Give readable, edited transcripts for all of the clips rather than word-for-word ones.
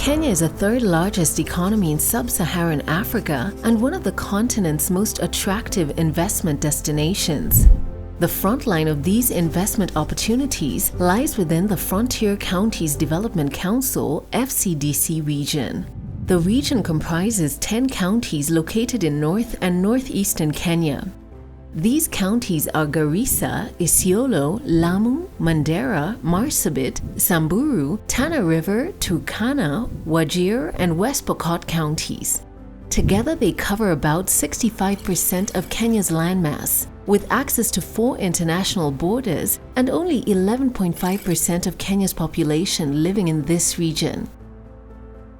Kenya is the third largest economy in sub-Saharan Africa and one of the continent's most attractive investment destinations. The front line of these investment opportunities lies within the Frontier Counties Development Council (FCDC) region. The region comprises 10 counties located in north and northeastern Kenya. These counties are Garissa, Isiolo, Lamu, Mandera, Marsabit, Samburu, Tana River, Turkana, Wajir, and West Pokot counties. Together they cover about 65% of Kenya's landmass, with access to 4 international borders and only 11.5% of Kenya's population living in this region.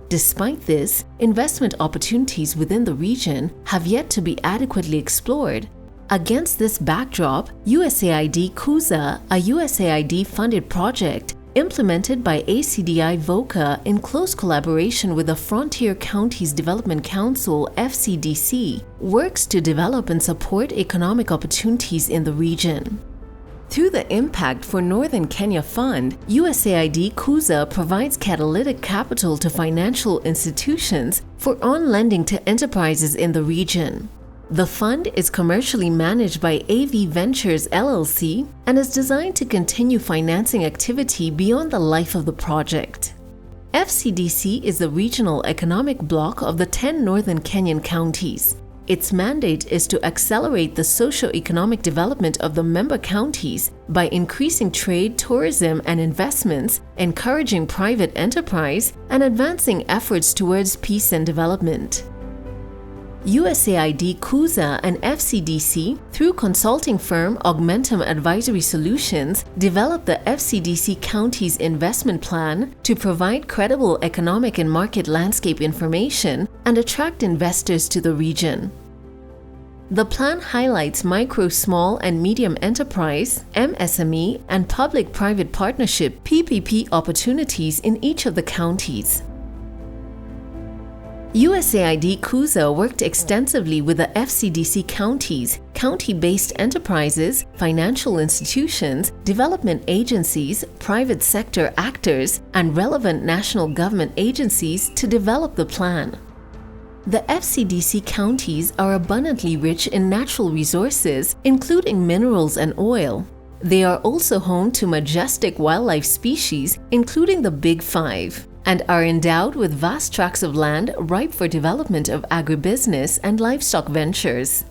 Despite this, investment opportunities within the region have yet to be adequately explored. Against this backdrop, USAID Kuza, a USAID-funded project implemented by ACDI VOCA in close collaboration with the Frontier Counties Development Council (FCDC), works to develop and support economic opportunities in the region. Through the Impact for Northern Kenya Fund, USAID Kuza provides catalytic capital to financial institutions for on-lending to enterprises in the region. The fund is commercially managed by AV Ventures LLC and is designed to continue financing activity beyond the life of the project. FCDC is the regional economic bloc of the 10 northern Kenyan counties. Its mandate is to accelerate the socio-economic development of the member counties by increasing trade, tourism, and investments, encouraging private enterprise, and advancing efforts towards peace and development. USAID Kuza and FCDC, through consulting firm Augmentum Advisory Solutions, developed the FCDC Counties Investment Plan to provide credible economic and market landscape information and attract investors to the region. The plan highlights micro, small, and medium enterprise, MSME, and public-private partnership (PPP) opportunities in each of the counties. USAID Kuza worked extensively with the FCDC counties, county-based enterprises, financial institutions, development agencies, private sector actors, and relevant national government agencies to develop the plan. The FCDC counties are abundantly rich in natural resources, including minerals and oil. They are also home to majestic wildlife species, including the Big Five, and are endowed with vast tracts of land ripe for development of agribusiness and livestock ventures.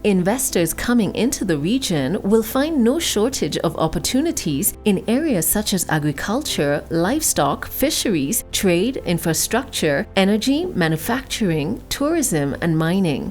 Investors coming into the region will find no shortage of opportunities in areas such as agriculture, livestock, fisheries, trade, infrastructure, energy, manufacturing, tourism, and mining.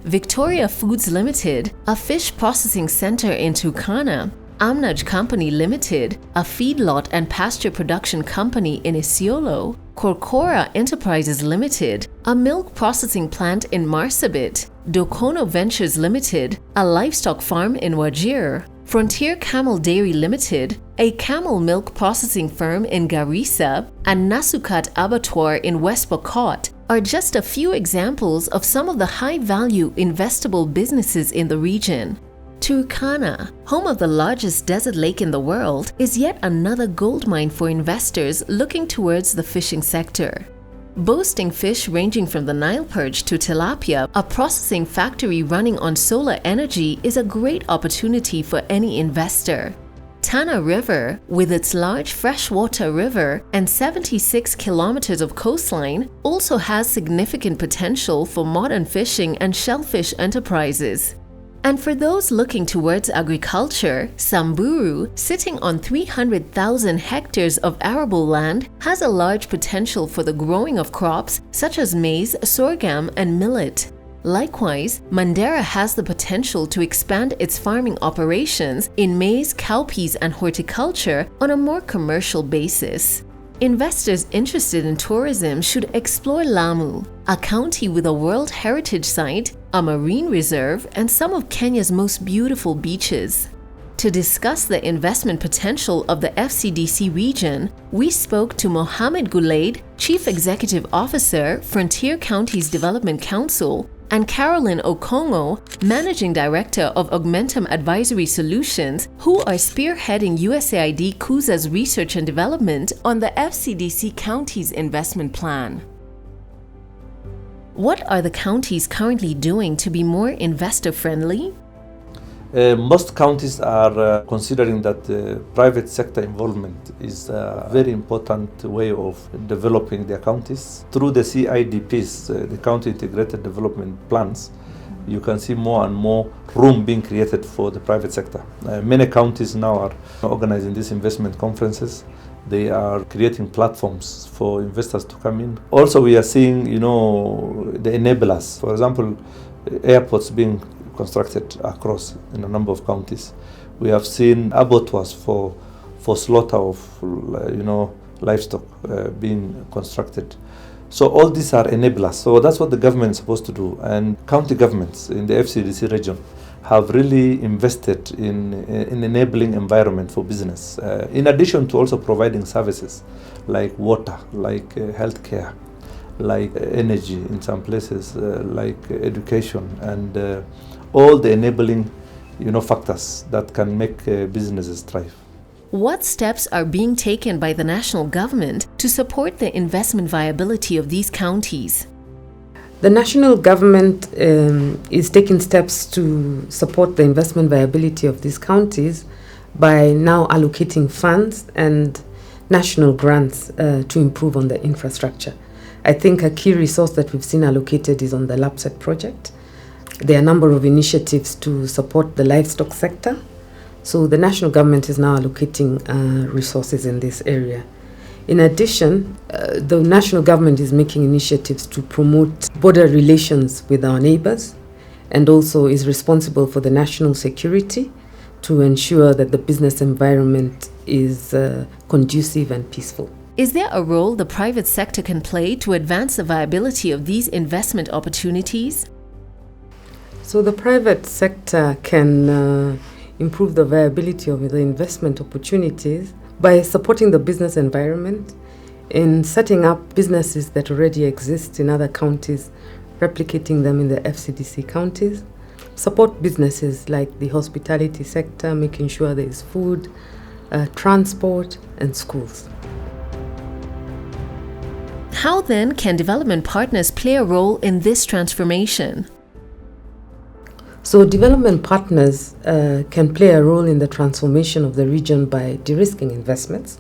Victoria Foods Limited, a fish processing center in Turkana, Amnaj Company Limited, a feedlot and pasture production company in Isiolo, Korkora Enterprises Limited, a milk processing plant in Marsabit, Dokono Ventures Limited, a livestock farm in Wajir, Frontier Camel Dairy Limited, a camel milk processing firm in Garissa, and Nasukat Abattoir in West Pokot are just a few examples of some of the high-value investable businesses in the region. Turkana, home of the largest desert lake in the world, is yet another goldmine for investors looking towards the fishing sector. Boasting fish ranging from the Nile perch to tilapia, a processing factory running on solar energy is a great opportunity for any investor. Tana River, with its large freshwater river and 76 kilometers of coastline, also has significant potential for modern fishing and shellfish enterprises. And for those looking towards agriculture, Samburu, sitting on 300,000 hectares of arable land, has a large potential for the growing of crops such as maize, sorghum, and millet. Likewise, Mandera has the potential to expand its farming operations in maize, cowpeas, and horticulture on a more commercial basis. Investors interested in tourism should explore Lamu, a county with a World Heritage Site, a marine reserve, and some of Kenya's most beautiful beaches. To discuss the investment potential of the FCDC region, we spoke to Mohammed Gulaid, Chief Executive Officer, Frontier Counties Development Council, and Carolyn Okongo, Managing Director of Augmentum Advisory Solutions, who are spearheading USAID Kuza's research and development on the FCDC County's investment plan. What are the counties currently doing to be more investor-friendly? Most counties are considering that private sector involvement is a very important way of developing their counties. Through the CIDPs, the County Integrated Development Plans, you can see more and more room being created for the private sector. Many counties now are organizing these investment conferences. They are creating platforms for investors to come in. Also, we are seeing, the enablers. For example, airports being constructed across in a number of counties. We have seen abattoirs for slaughter of livestock being constructed. So all these are enablers. So that's what the government is supposed to do. And county governments in the FCDC region have really invested in enabling environment for business. In addition to also providing services like water, like healthcare, like energy in some places, like education, and all the enabling factors that can make businesses thrive. What steps are being taken by the national government to support the investment viability of these counties? The national government is taking steps to support the investment viability of these counties by now allocating funds and national grants to improve on the infrastructure. I think a key resource that we've seen allocated is on the LAPSET project. There are a number of initiatives to support the livestock sector. So the national government is now allocating resources in this area. In addition, the national government is making initiatives to promote border relations with our neighbors, and also is responsible for the national security to ensure that the business environment is conducive and peaceful. Is there a role the private sector can play to advance the viability of these investment opportunities? So the private sector can improve the viability of the investment opportunities by supporting the business environment in setting up businesses that already exist in other counties, replicating them in the FCDC counties. Support businesses like the hospitality sector, making sure there is food, transport, and schools. How then can development partners play a role in this transformation? So development partners can play a role in the transformation of the region by de-risking investments.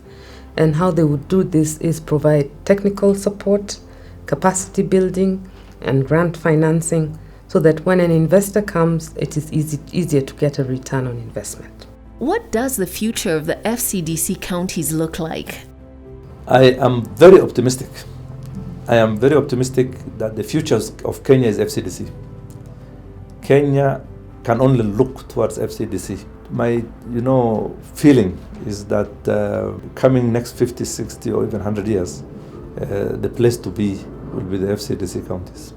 And how they would do this is provide technical support, capacity building, and grant financing so that when an investor comes, it is easier to get a return on investment. What does the future of the FCDC counties look like? I am very optimistic. I am very optimistic that the future of Kenya is FCDC. Kenya can only look towards FCDC. My, feeling is that coming next 50, 60, or even 100 years, the place to be will be the FCDC counties.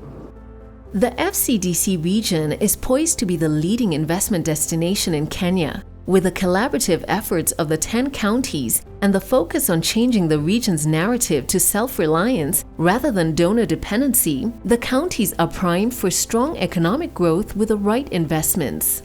The FCDC region is poised to be the leading investment destination in Kenya. With the collaborative efforts of the 10 counties and the focus on changing the region's narrative to self-reliance rather than donor dependency, the counties are primed for strong economic growth with the right investments.